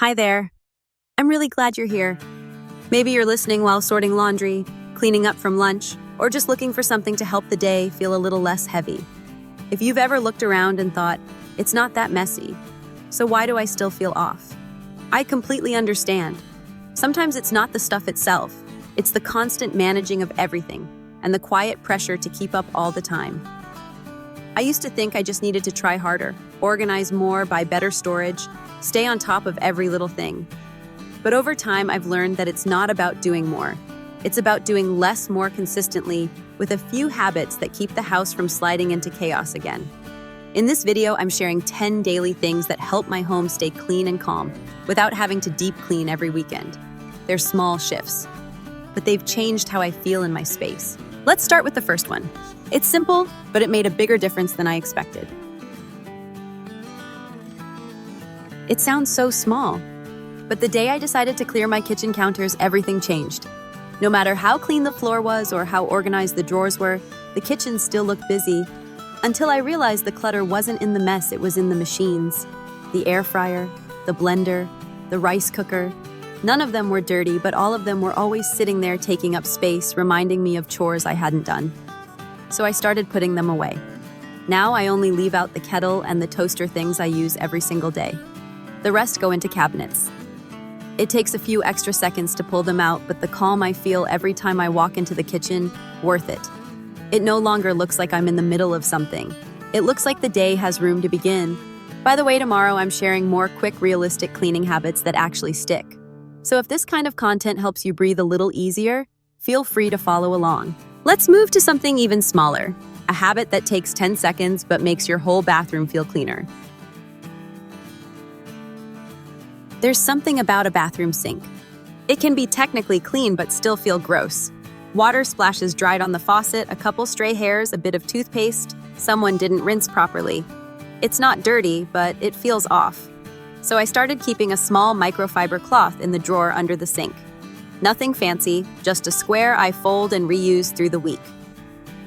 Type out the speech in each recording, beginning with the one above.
Hi there. I'm really glad you're here. Maybe you're listening while sorting laundry, cleaning up from lunch, or just looking for something to help the day feel a little less heavy. If you've ever looked around and thought, it's not that messy, so why do I still feel off? I completely understand. Sometimes it's not the stuff itself, it's the constant managing of everything and the quiet pressure to keep up all the time. I used to think I just needed to try harder, organize more, buy better storage, stay on top of every little thing. But over time, I've learned that it's not about doing more. It's about doing less more consistently with a few habits that keep the house from sliding into chaos again. In this video, I'm sharing 10 daily things that help my home stay clean and calm without having to deep clean every weekend. They're small shifts, but they've changed how I feel in my space. Let's start with the first one. It's simple, but it made a bigger difference than I expected. It sounds so small, but the day I decided to clear my kitchen counters, everything changed. No matter how clean the floor was or how organized the drawers were, the kitchen still looked busy, until I realized the clutter wasn't in the mess, it was in the machines. The air fryer, the blender, the rice cooker. None of them were dirty, but all of them were always sitting there taking up space, reminding me of chores I hadn't done. So I started putting them away. Now I only leave out the kettle and the toaster things I use every single day. The rest go into cabinets. It takes a few extra seconds to pull them out, but the calm I feel every time I walk into the kitchen, worth it. It no longer looks like I'm in the middle of something. It looks like the day has room to begin. By the way, tomorrow I'm sharing more quick, realistic cleaning habits that actually stick. So if this kind of content helps you breathe a little easier, feel free to follow along. Let's move to something even smaller, a habit that takes 10 seconds but makes your whole bathroom feel cleaner. There's something about a bathroom sink. It can be technically clean but still feel gross. Water splashes dried on the faucet, a couple stray hairs, a bit of toothpaste, someone didn't rinse properly. It's not dirty, but it feels off. So I started keeping a small microfiber cloth in the drawer under the sink. Nothing fancy, just a square I fold and reuse through the week.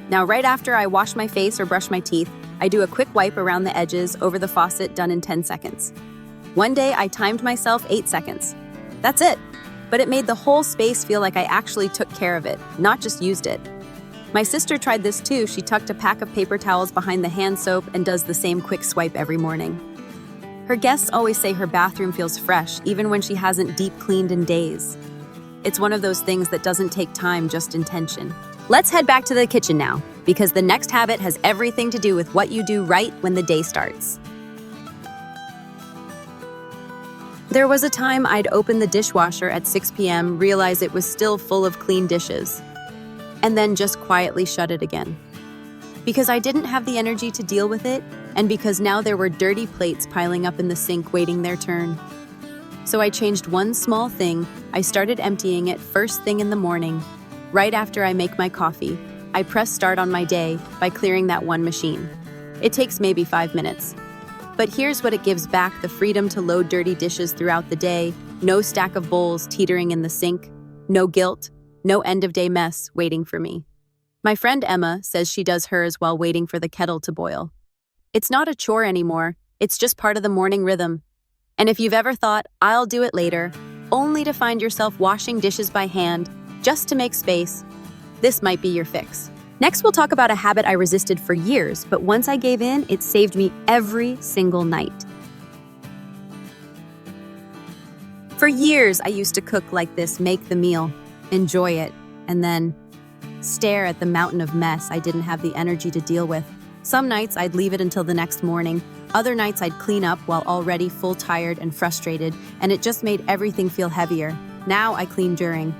Now, right after I wash my face or brush my teeth, I do a quick wipe around the edges over the faucet, done in 10 seconds. One day, I timed myself 8 seconds. That's it. But it made the whole space feel like I actually took care of it, not just used it. My sister tried this too. She tucked a pack of paper towels behind the hand soap and does the same quick swipe every morning. Her guests always say her bathroom feels fresh, even when she hasn't deep cleaned in days. It's one of those things that doesn't take time, just intention. Let's head back to the kitchen now, because the next habit has everything to do with what you do right when the day starts. There was a time I'd open the dishwasher at 6 p.m., realize it was still full of clean dishes, and then just quietly shut it again. Because I didn't have the energy to deal with it, and because now there were dirty plates piling up in the sink waiting their turn. So I changed one small thing. I started emptying it first thing in the morning. Right after I make my coffee, I press start on my day by clearing that one machine. It takes maybe 5 minutes. But here's what it gives back: the freedom to load dirty dishes throughout the day, no stack of bowls teetering in the sink, no guilt, no end-of-day mess waiting for me. My friend Emma says she does hers while waiting for the kettle to boil. It's not a chore anymore, it's just part of the morning rhythm. And if you've ever thought, I'll do it later, only to find yourself washing dishes by hand just to make space, this might be your fix. Next, we'll talk about a habit I resisted for years, but once I gave in, it saved me every single night. For years, I used to cook like this, make the meal, enjoy it, and then stare at the mountain of mess I didn't have the energy to deal with. Some nights, I'd leave it until the next morning. Other nights, I'd clean up while already full tired and frustrated, and it just made everything feel heavier. Now I clean during.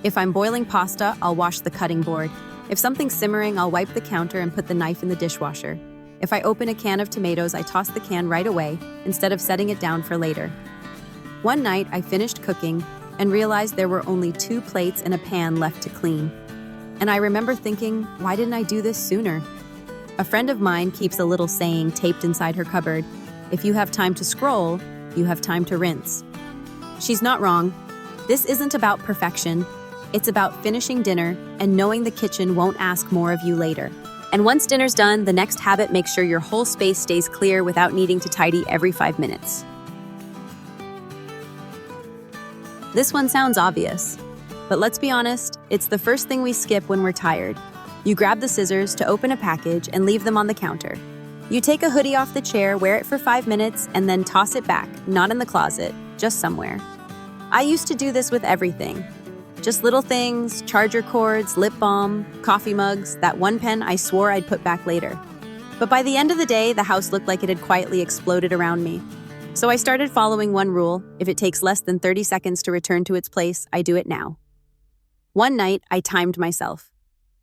If I'm boiling pasta, I'll wash the cutting board. If something's simmering, I'll wipe the counter and put the knife in the dishwasher. If I open a can of tomatoes, I toss the can right away instead of setting it down for later. One night, I finished cooking and realized there were only 2 plates and a pan left to clean. And I remember thinking, why didn't I do this sooner? A friend of mine keeps a little saying taped inside her cupboard: if you have time to scroll, you have time to rinse. She's not wrong. This isn't about perfection. It's about finishing dinner and knowing the kitchen won't ask more of you later. And once dinner's done, the next habit makes sure your whole space stays clear without needing to tidy every 5 minutes. This one sounds obvious, but let's be honest, it's the first thing we skip when we're tired. You grab the scissors to open a package and leave them on the counter. You take a hoodie off the chair, wear it for 5 minutes, and then toss it back, not in the closet, just somewhere. I used to do this with everything. Just little things, charger cords, lip balm, coffee mugs, that one pen I swore I'd put back later. But by the end of the day, the house looked like it had quietly exploded around me. So I started following one rule: if it takes less than 30 seconds to return to its place, I do it now. One night, I timed myself.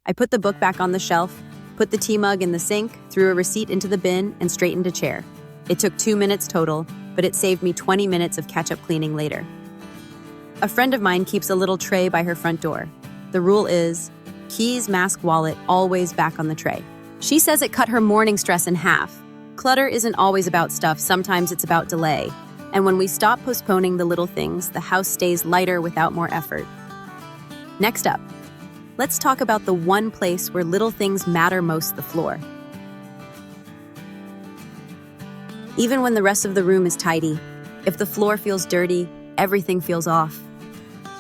I put the book back on the shelf, put the tea mug in the sink, threw a receipt into the bin, and straightened a chair. It took 2 minutes total, but it saved me 20 minutes of catch-up cleaning later. A friend of mine keeps a little tray by her front door. The rule is, keys, mask, wallet, always back on the tray. She says it cut her morning stress in half. Clutter isn't always about stuff, sometimes it's about delay. And when we stop postponing the little things, the house stays lighter without more effort. Next up, let's talk about the one place where little things matter most: the floor. Even when the rest of the room is tidy, if the floor feels dirty, everything feels off.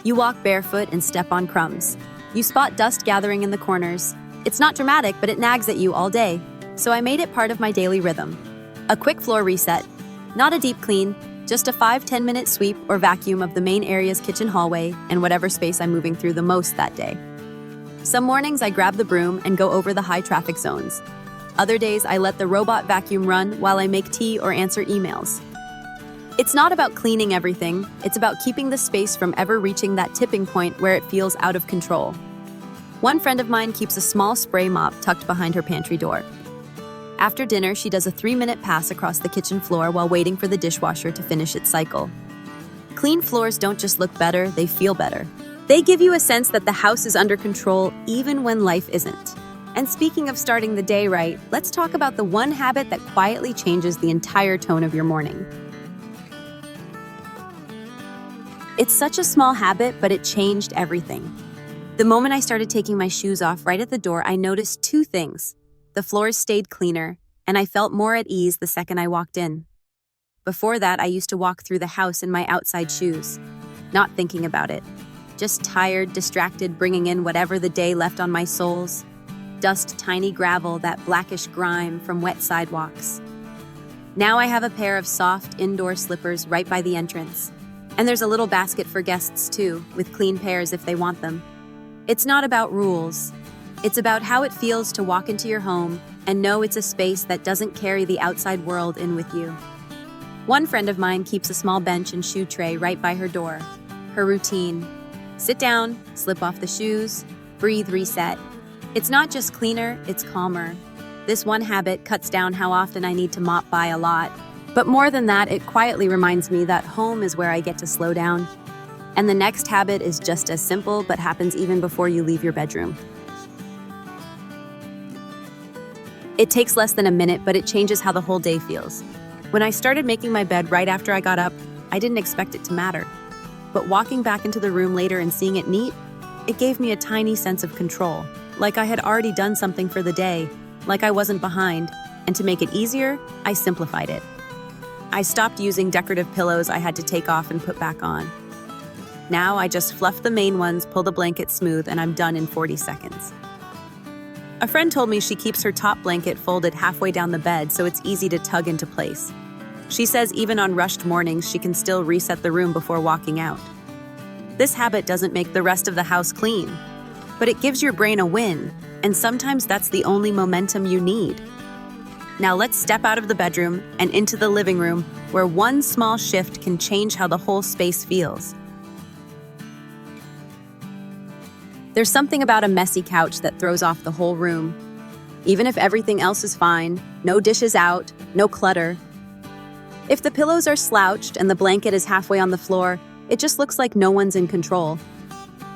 You walk barefoot and step on crumbs. You spot dust gathering in the corners. It's not dramatic, but it nags at you all day. So I made it part of my daily rhythm. A quick floor reset, not a deep clean, just a 5-10 minute sweep or vacuum of the main area's kitchen hallway and whatever space I'm moving through the most that day. Some mornings I grab the broom and go over the high traffic zones. Other days I let the robot vacuum run while I make tea or answer emails. It's not about cleaning everything, it's about keeping the space from ever reaching that tipping point where it feels out of control. One friend of mine keeps a small spray mop tucked behind her pantry door. After dinner, she does a 3-minute pass across the kitchen floor while waiting for the dishwasher to finish its cycle. Clean floors don't just look better, they feel better. They give you a sense that the house is under control even when life isn't. And speaking of starting the day right, let's talk about the one habit that quietly changes the entire tone of your morning. It's such a small habit, but it changed everything. The moment I started taking my shoes off right at the door, I noticed 2 things. The floors stayed cleaner, and I felt more at ease the second I walked in. Before that, I used to walk through the house in my outside shoes, not thinking about it. Just tired, distracted, bringing in whatever the day left on my soles. Dust, tiny gravel, that blackish grime from wet sidewalks. Now I have a pair of soft, indoor slippers right by the entrance. And there's a little basket for guests too, with clean pairs if they want them. It's not about rules. It's about how it feels to walk into your home and know it's a space that doesn't carry the outside world in with you. One friend of mine keeps a small bench and shoe tray right by her door. Her routine: sit down, slip off the shoes, breathe, reset. It's not just cleaner, it's calmer. This one habit cuts down how often I need to mop by a lot. But more than that, it quietly reminds me that home is where I get to slow down. And the next habit is just as simple, but happens even before you leave your bedroom. It takes less than a minute, but it changes how the whole day feels. When I started making my bed right after I got up, I didn't expect it to matter. But walking back into the room later and seeing it neat, it gave me a tiny sense of control, like I had already done something for the day, like I wasn't behind. And to make it easier, I simplified it. I stopped using decorative pillows I had to take off and put back on. Now I just fluff the main ones, pull the blanket smooth, and I'm done in 40 seconds. A friend told me she keeps her top blanket folded halfway down the bed so it's easy to tug into place. She says even on rushed mornings, she can still reset the room before walking out. This habit doesn't make the rest of the house clean, but it gives your brain a win, and sometimes that's the only momentum you need. Now let's step out of the bedroom and into the living room, where one small shift can change how the whole space feels. There's something about a messy couch that throws off the whole room. Even if everything else is fine, no dishes out, no clutter. If the pillows are slouched and the blanket is halfway on the floor, it just looks like no one's in control.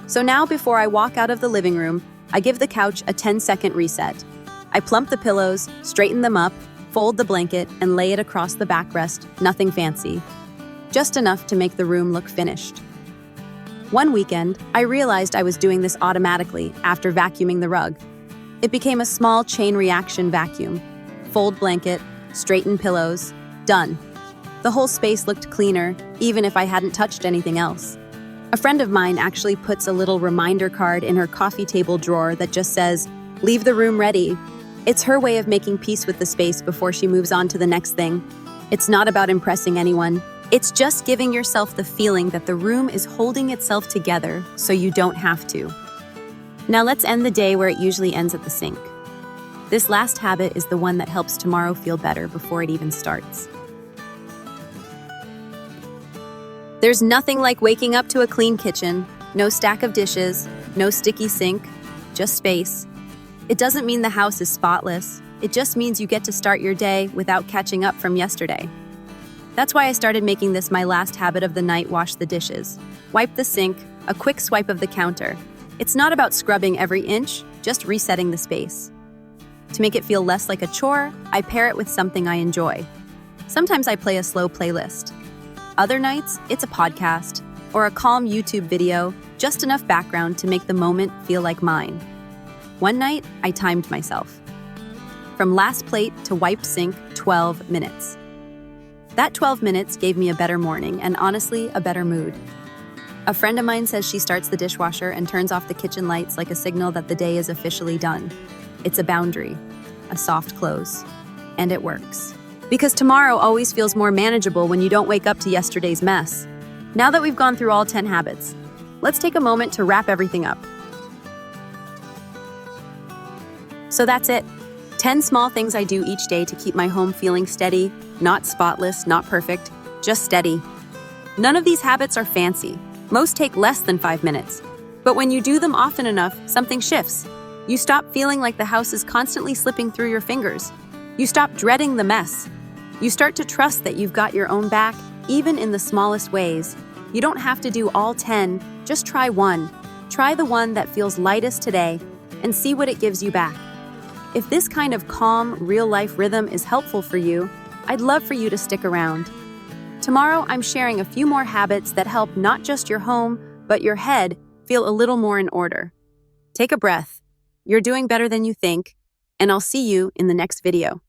So now before I walk out of the living room, I give the couch a 10-second reset. I plump the pillows, straighten them up, fold the blanket, and lay it across the backrest, nothing fancy. Just enough to make the room look finished. One weekend, I realized I was doing this automatically after vacuuming the rug. It became a small chain reaction vacuum. Fold blanket, straighten pillows, done. The whole space looked cleaner, even if I hadn't touched anything else. A friend of mine actually puts a little reminder card in her coffee table drawer that just says, "Leave the room ready." It's her way of making peace with the space before she moves on to the next thing. It's not about impressing anyone. It's just giving yourself the feeling that the room is holding itself together so you don't have to. Now let's end the day where it usually ends at the sink. This last habit is the one that helps tomorrow feel better before it even starts. There's nothing like waking up to a clean kitchen, no stack of dishes, no sticky sink, just space. It doesn't mean the house is spotless. It just means you get to start your day without catching up from yesterday. That's why I started making this my last habit of the night: wash the dishes. Wipe the sink, a quick swipe of the counter. It's not about scrubbing every inch, just resetting the space. To make it feel less like a chore, I pair it with something I enjoy. Sometimes I play a slow playlist. Other nights, it's a podcast or a calm YouTube video, just enough background to make the moment feel like mine. One night, I timed myself. From last plate to wipe sink, 12 minutes. That 12 minutes gave me a better morning and honestly, a better mood. A friend of mine says she starts the dishwasher and turns off the kitchen lights like a signal that the day is officially done. It's a boundary, a soft close, and it works. Because tomorrow always feels more manageable when you don't wake up to yesterday's mess. Now that we've gone through all 10 habits, let's take a moment to wrap everything up. So that's it. 10 small things I do each day to keep my home feeling steady, not spotless, not perfect, just steady. None of these habits are fancy. Most take less than 5 minutes. But when you do them often enough, something shifts. You stop feeling like the house is constantly slipping through your fingers. You stop dreading the mess. You start to trust that you've got your own back, even in the smallest ways. You don't have to do all 10, just try one. Try the one that feels lightest today and see what it gives you back. If this kind of calm, real-life rhythm is helpful for you, I'd love for you to stick around. Tomorrow, I'm sharing a few more habits that help not just your home, but your head feel a little more in order. Take a breath. You're doing better than you think, and I'll see you in the next video.